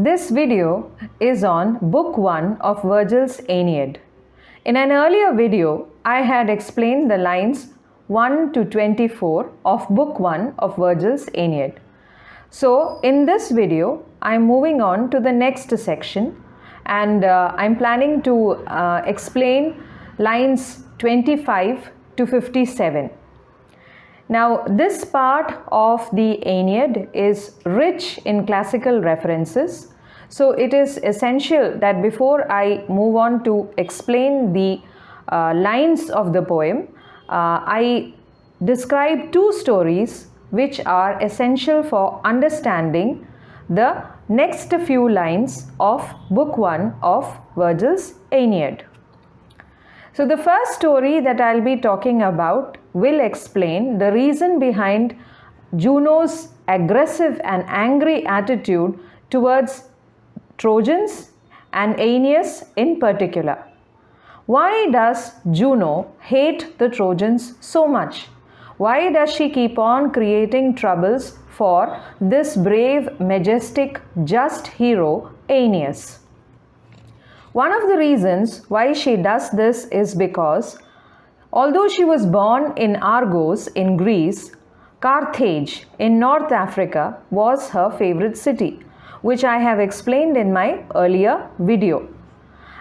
This video is on Book 1 of Virgil's Aeneid. In an earlier video, I had explained the lines 1 to 24 of Book 1 of Virgil's Aeneid. So, in this video, I am moving on to the next section and I am planning to explain lines 25 to 57. Now, this part of the Aeneid is rich in classical references. So, it is essential that before I move on to explain the lines of the poem, I describe two stories which are essential for understanding the next few lines of Book 1 of Virgil's Aeneid. So, the first story that I will be talking about will explain the reason behind Juno's aggressive and angry attitude towards Trojans and Aeneas in particular. Why does Juno hate the Trojans so much? Why does she keep on creating troubles for this brave, majestic, just hero Aeneas? One of the reasons why she does this is because although she was born in Argos in Greece, Carthage in North Africa was her favorite city, which I have explained in my earlier video.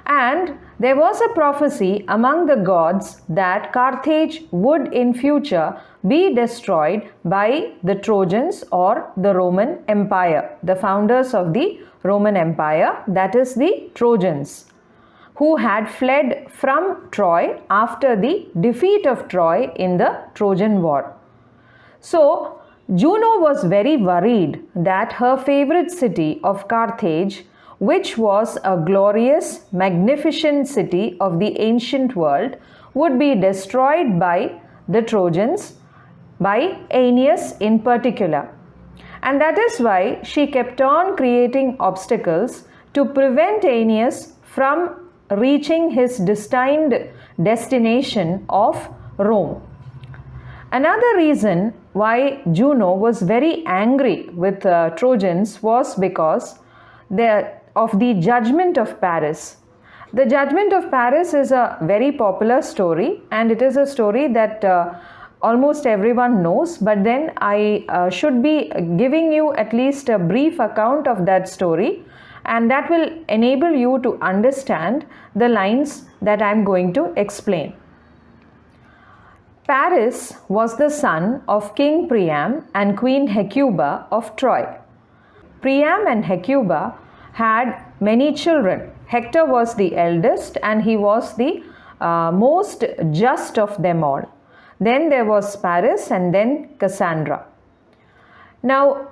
And there was a prophecy among the gods that Carthage would in future be destroyed by the Trojans or the Roman Empire, the founders of the Roman Empire, that is the Trojans, who had fled from Troy after the defeat of Troy in the Trojan War. So, Juno was very worried that her favorite city of Carthage, which was a glorious, magnificent city of the ancient world, would be destroyed by the Trojans, by Aeneas in particular. And that is why she kept on creating obstacles to prevent Aeneas from reaching his destined destination of Rome. Another reason why Juno was very angry with Trojans was because of the judgment of Paris. The judgment of Paris is a very popular story, and it is a story that almost everyone knows, but then I should be giving you at least a brief account of that story, and that will enable you to understand the lines that I am going to explain. Paris was the son of King Priam and Queen Hecuba of Troy. Priam and Hecuba had many children. Hector was the eldest and he was the most just of them all. Then there was Paris and then Cassandra. Now,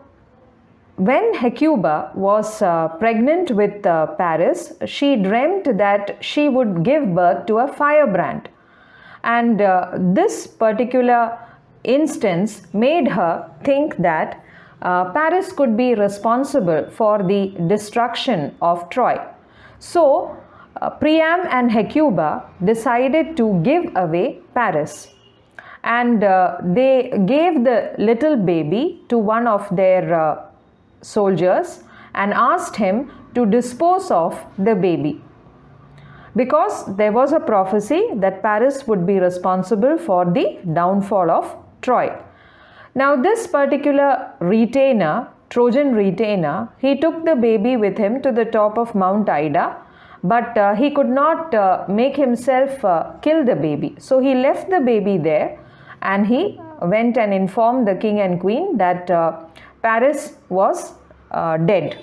when Hecuba was pregnant with Paris, she dreamt that she would give birth to a firebrand. And this particular instance made her think that Paris could be responsible for the destruction of Troy. So, Priam and Hecuba decided to give away Paris. And they gave the little baby to one of their soldiers and asked him to dispose of the baby, because there was a prophecy that Paris would be responsible for the downfall of Troy. Now, this particular retainer, Trojan retainer, he took the baby with him to the top of Mount Ida, but he could not make himself kill the baby. So, he left the baby there and he went and informed the king and queen that Paris was dead.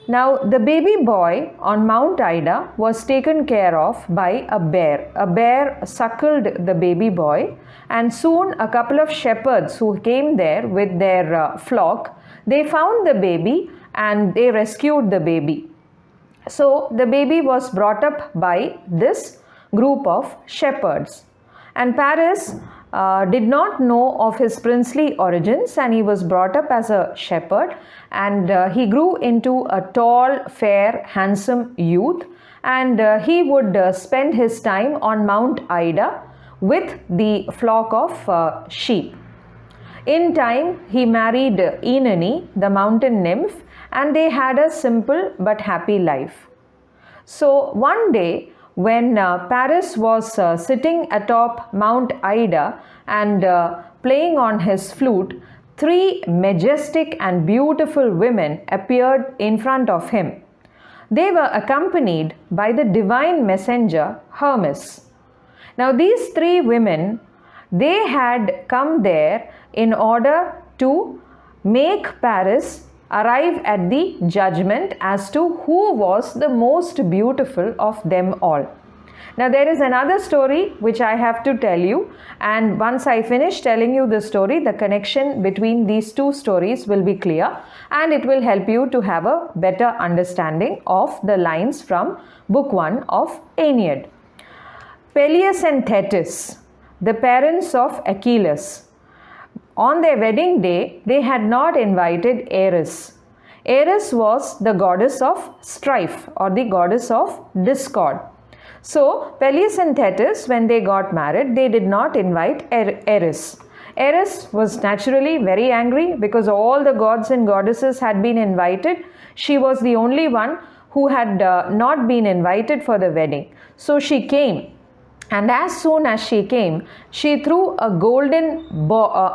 Now, the baby boy on Mount Ida was taken care of by a bear. A bear suckled the baby boy, and soon a couple of shepherds who came there with their flock, they found the baby and they rescued the baby. So, the baby was brought up by this group of shepherds. And Paris did not know of his princely origins, and he was brought up as a shepherd, and he grew into a tall, fair, handsome youth, and he would spend his time on Mount Ida with the flock of sheep. In time, he married Aeneid, the mountain nymph, and they had a simple but happy life. So one day when Paris was sitting atop Mount Ida and playing on his flute, three majestic and beautiful women appeared in front of him. They were accompanied by the divine messenger Hermes. Now these three women, they had come there in order to make Paris arrive at the judgment as to who was the most beautiful of them all. Now there is another story which I have to tell you, and once I finish telling you the story, the connection between these two stories will be clear and it will help you to have a better understanding of the lines from book 1 of Aeneid. Peleus and Thetis, the parents of Achilles, on their wedding day, they had not invited Ares. Ares was the goddess of strife or the goddess of discord. So, Peleus and Thetis, when they got married, they did not invite Ares. Ares was naturally very angry because all the gods and goddesses had been invited. She was the only one who had not been invited for the wedding. So, she came. And as soon as she came, she threw a golden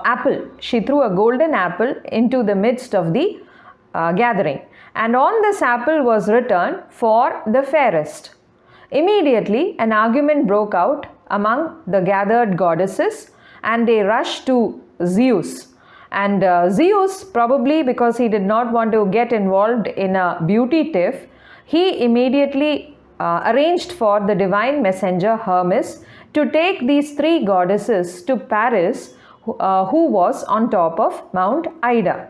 apple. She threw a golden apple into the midst of the gathering. And on this apple was written, "For the fairest." Immediately, an argument broke out among the gathered goddesses and they rushed to Zeus. And Zeus, probably because he did not want to get involved in a beauty tiff, he immediately arranged for the divine messenger Hermes to take these three goddesses to Paris, who was on top of Mount Ida.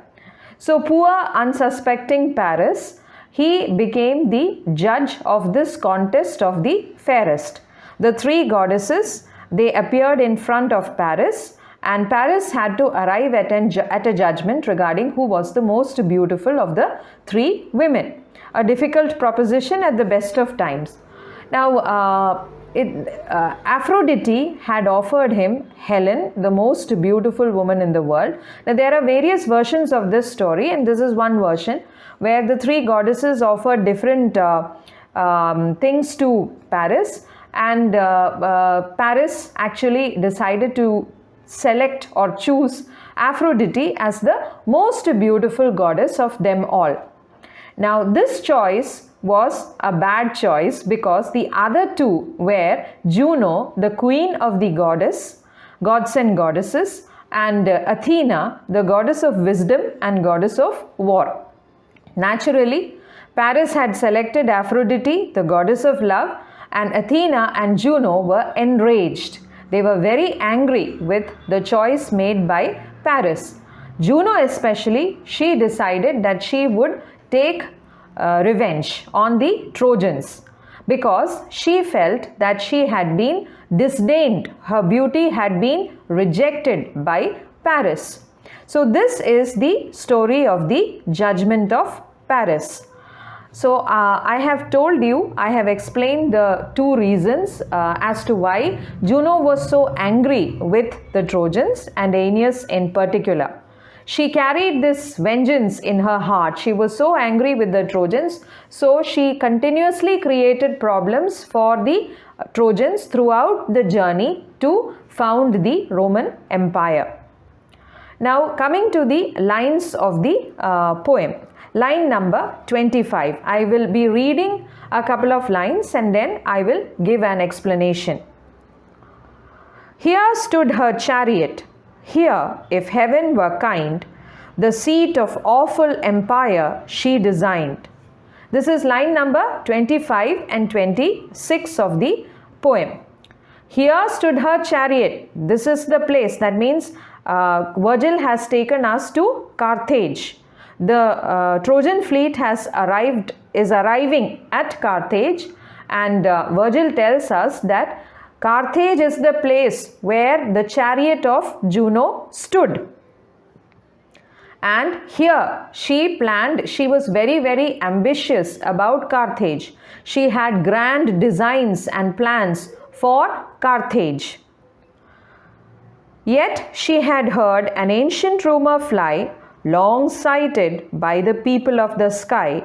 So poor unsuspecting Paris, he became the judge of this contest of the fairest. The three goddesses, they appeared in front of Paris, and Paris had to arrive at a judgment regarding who was the most beautiful of the three women. A difficult proposition at the best of times. Now, Aphrodite had offered him Helen, the most beautiful woman in the world. Now, there are various versions of this story, and this is one version where the three goddesses offered different things to Paris, and Paris actually decided to select or choose Aphrodite as the most beautiful goddess of them all. Now, this choice was a bad choice because the other two were Juno, the queen of the gods and goddesses, and Athena, the goddess of wisdom and goddess of war. Naturally, Paris had selected Aphrodite, the goddess of love, and Athena and Juno were enraged. They were very angry with the choice made by Paris. Juno especially, she decided that she would take revenge on the Trojans because she felt that she had been disdained. Her beauty had been rejected by Paris. So this is the story of the judgment of Paris. So I have told you, I have explained the two reasons as to why Juno was so angry with the Trojans and Aeneas in particular. She carried this vengeance in her heart. She was so angry with the Trojans, so she continuously created problems for the Trojans throughout the journey to found the Roman Empire. Now, coming to the lines of the poem. Line number 25. I will be reading a couple of lines and then I will give an explanation. Here stood her chariot. Here, if heaven were kind, the seat of awful empire she designed. This is line number 25 and 26 of the poem. Here stood her chariot. This is the place. That means Virgil has taken us to Carthage. The Trojan fleet is arriving at Carthage, and Virgil tells us that Carthage is the place where the chariot of Juno stood. And here she planned, she was very, very ambitious about Carthage. She had grand designs and plans for Carthage. Yet she had heard an ancient rumor fly, long cited by the people of the sky,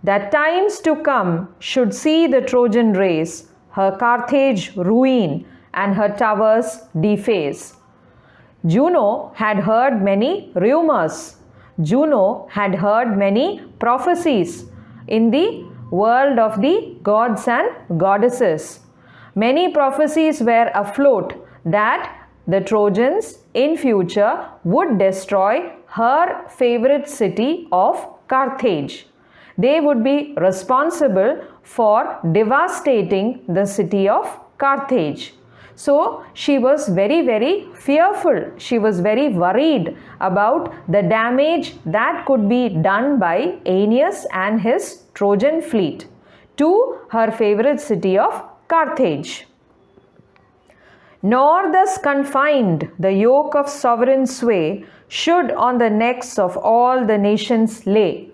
that times to come should see the Trojan race, her Carthage ruin and her towers deface. Juno had heard many rumors. Juno had heard many prophecies in the world of the gods and goddesses. Many prophecies were afloat that the Trojans in future would destroy her favorite city of Carthage. They would be responsible for devastating the city of Carthage. So she was very fearful. She was very worried about the damage that could be done by Aeneas and his Trojan fleet to her favorite city of Carthage. Nor thus confined the yoke of sovereign sway should on the necks of all the nations lay.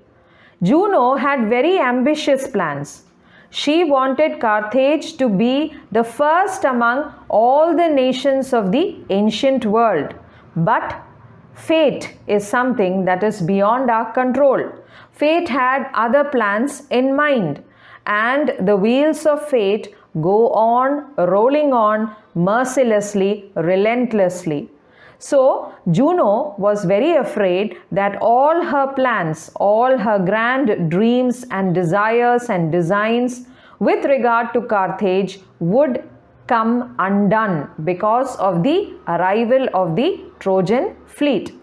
Juno had very ambitious plans. She wanted Carthage to be the first among all the nations of the ancient world. But fate is something that is beyond our control. Fate had other plans in mind, and the wheels of fate go on rolling on mercilessly, relentlessly. So Juno was very afraid that all her plans, all her grand dreams and desires and designs with regard to Carthage would come undone because of the arrival of the Trojan fleet.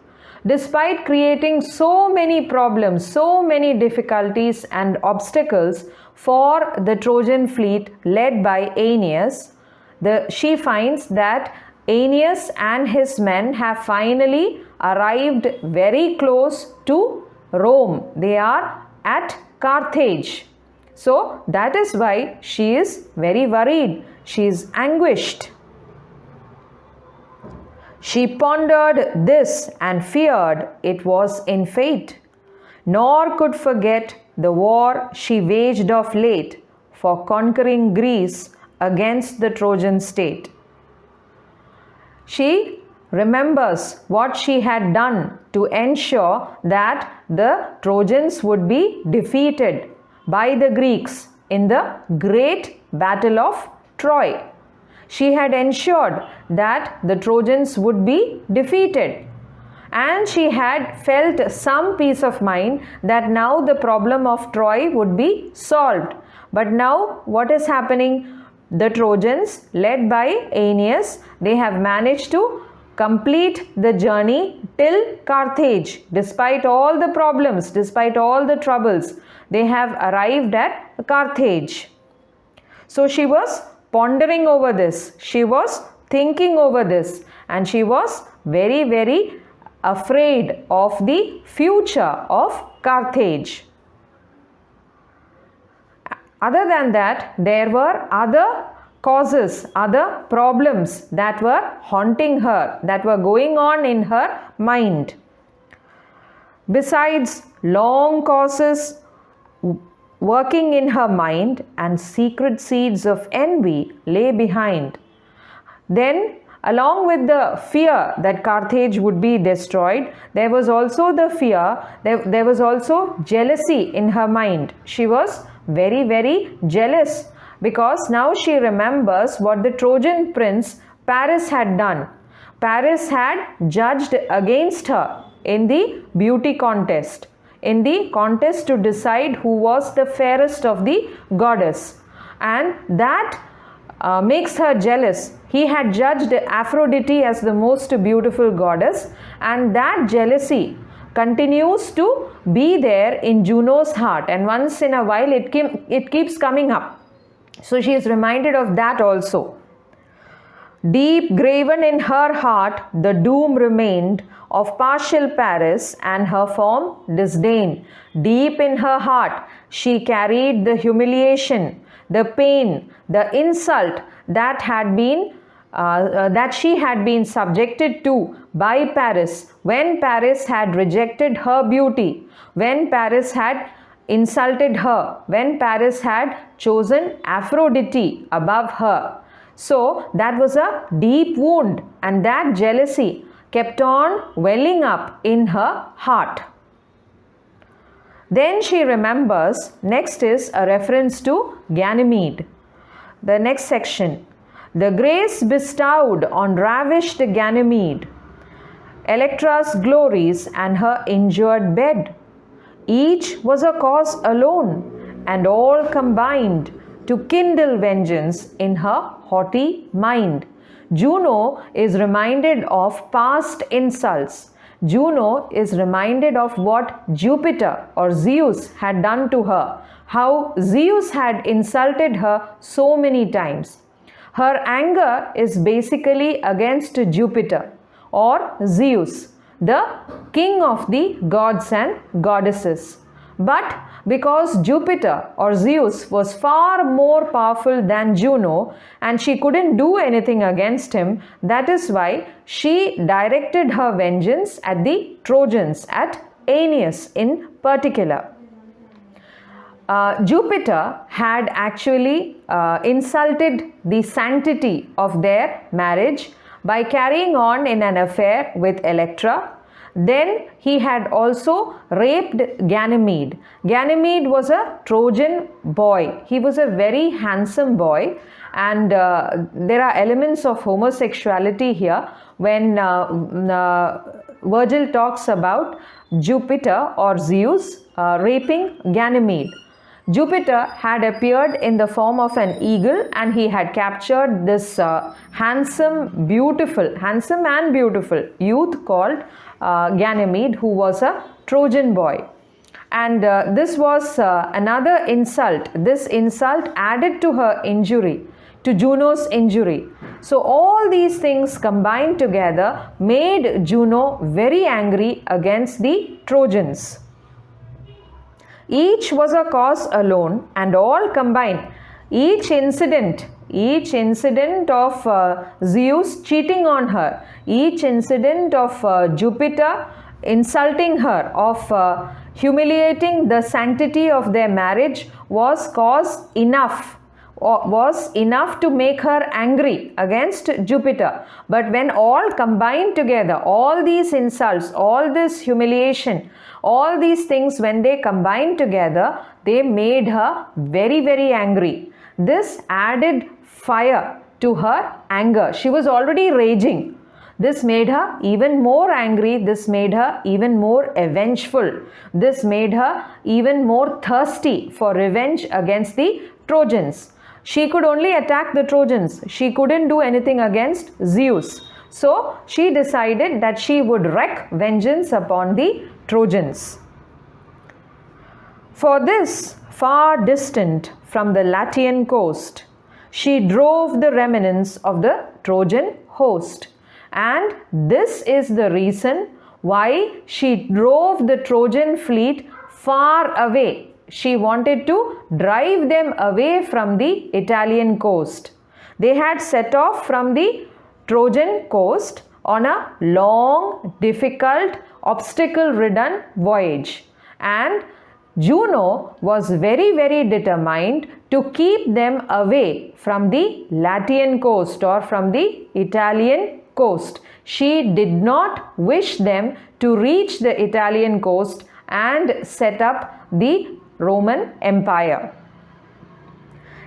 Despite creating so many problems, so many difficulties and obstacles for the Trojan fleet led by Aeneas, she finds that Aeneas and his men have finally arrived very close to Rome. They are at Carthage. So that is why she is very worried. She is anguished. She pondered this and feared it was in fate, nor could forget the war she waged of late for conquering Greece against the Trojan state. She remembers what she had done to ensure that the Trojans would be defeated by the Greeks in the great battle of Troy. She had ensured that the Trojans would be defeated, and she had felt some peace of mind that now the problem of Troy would be solved. But now what is happening? The Trojans, led by Aeneas, they have managed to complete the journey till Carthage. Despite all the problems, despite all the troubles, they have arrived at Carthage. So she was pondering over this, she was thinking over this, and she was very afraid of the future of Carthage. Other than that, there were other causes, other problems that were haunting her, that were going on in her mind. Besides long causes working in her mind, and secret seeds of envy lay behind. Then, along with the fear that Carthage would be destroyed, there was also the fear, there was also jealousy in her mind. She was very jealous because now she remembers what the Trojan prince Paris had done. Paris had judged against her in the beauty contest, in the contest to decide who was the fairest of the goddess, and that makes her jealous. He had judged Aphrodite as the most beautiful goddess, and that jealousy continues to be there in Juno's heart, and once in a while it keeps coming up. So she is reminded of that also. Deep graven in her heart the doom remained of partial Paris and her form disdain. Deep in her heart she carried the humiliation, the pain, the insult that she had been subjected to by Paris when Paris had rejected her beauty, when Paris had insulted her, when Paris had chosen Aphrodite above her. So that was a deep wound, and that jealousy kept on welling up in her heart. Then she remembers, next is a reference to Ganymede. The next section, the grace bestowed on ravished Ganymede, Electra's glories and her injured bed. Each was a cause alone, and all combined to kindle vengeance in her haughty mind. Juno is reminded of past insults. Juno is reminded of what Jupiter or Zeus had done to her, how Zeus had insulted her so many times. Her anger is basically against Jupiter or Zeus, the king of the gods and goddesses. But because Jupiter or Zeus was far more powerful than Juno and she couldn't do anything against him, that is why she directed her vengeance at the Trojans, at Aeneas in particular. Jupiter had actually insulted the sanctity of their marriage by carrying on in an affair with Electra. Then he had also raped Ganymede. Ganymede was a Trojan boy. He was a very handsome boy, and there are elements of homosexuality here when Virgil talks about Jupiter or Zeus raping Ganymede. Jupiter had appeared in the form of an eagle and he had captured this handsome and beautiful youth called Ganymede, who was a Trojan boy. And this was another insult. This insult added to her injury, to Juno's injury. So all these things combined together made Juno very angry against the Trojans. Each was a cause alone, and all combined. Each incident of Zeus cheating on her, each incident of Jupiter insulting her, of humiliating the sanctity of their marriage was enough to make her angry against Jupiter. But when all combined together, all these insults, all this humiliation, all these things, when they combined together, they made her very, very angry. This added fire to her anger. She was already raging. This made her even more angry. This made her even more avengeful. This made her even more thirsty for revenge against the Trojans. She could only attack the Trojans. She couldn't do anything against Zeus. So she decided that she would wreak vengeance upon the Trojans. For this, far distant from the Latian coast, she drove the remnants of the Trojan host. And this is the reason why she drove the Trojan fleet far away. She wanted to drive them away from the Italian coast. They had set off from the Trojan coast on a long, difficult, obstacle-ridden voyage. And Juno was very, very determined to keep them away from the Latian coast or from the Italian coast. She did not wish them to reach the Italian coast and set up the Roman Empire.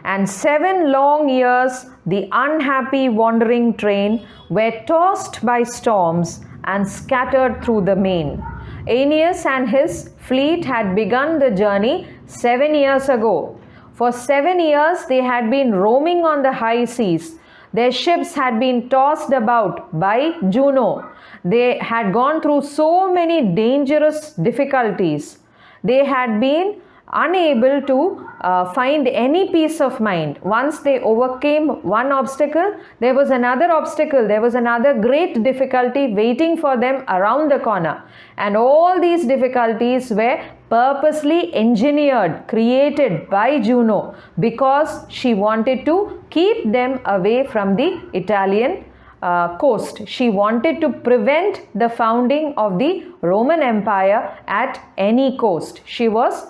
And 7 long years the unhappy wandering train were tossed by storms and scattered through the main. Aeneas and his fleet had begun the journey 7 years ago. For 7 years they had been roaming on the high seas. Their ships had been tossed about by Juno. They had gone through so many dangerous difficulties. They had been unable to find any peace of mind. Once they overcame one obstacle, there was another obstacle, there was another great difficulty waiting for them around the corner. And all these difficulties were purposely engineered, created by Juno, because she wanted to keep them away from the Italian coast. She wanted to prevent the founding of the Roman Empire at any cost. She was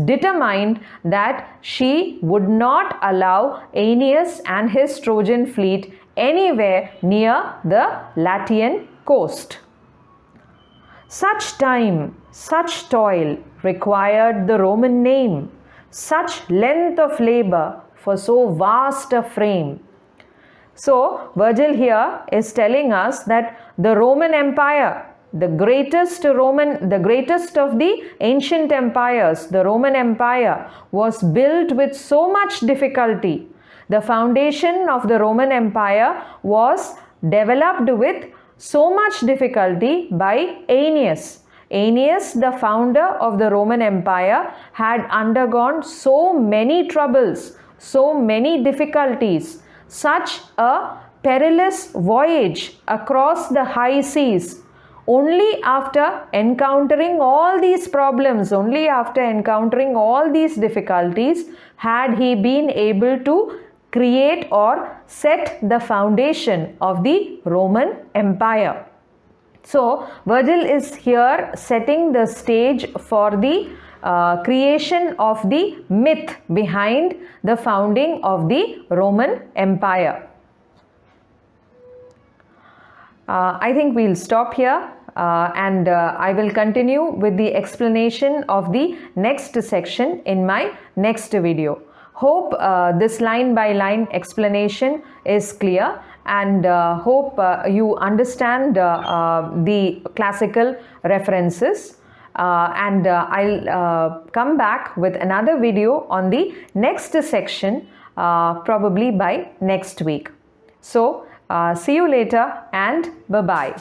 determined that she would not allow Aeneas and his Trojan fleet anywhere near the Latian coast. Such time, such toil required the Roman name, such length of labor for so vast a frame. So, Virgil here is telling us that the Roman Empire, the greatest of the ancient empires, the Roman Empire was built with so much difficulty. The foundation of the Roman Empire was developed with so much difficulty by Aeneas. Aeneas, the founder of the Roman Empire, had undergone so many troubles, so many difficulties, such a perilous voyage across the high seas. Only after encountering all these problems, only after encountering all these difficulties, had he been able to create or set the foundation of the Roman Empire. So, Virgil is here setting the stage for the creation of the myth behind the founding of the Roman Empire. I think we'll stop here and I will continue with the explanation of the next section in my next video. Hope this line by line explanation is clear, and hope you understand the classical references. And I'll come back with another video on the next section probably by next week. So see you later and bye-bye.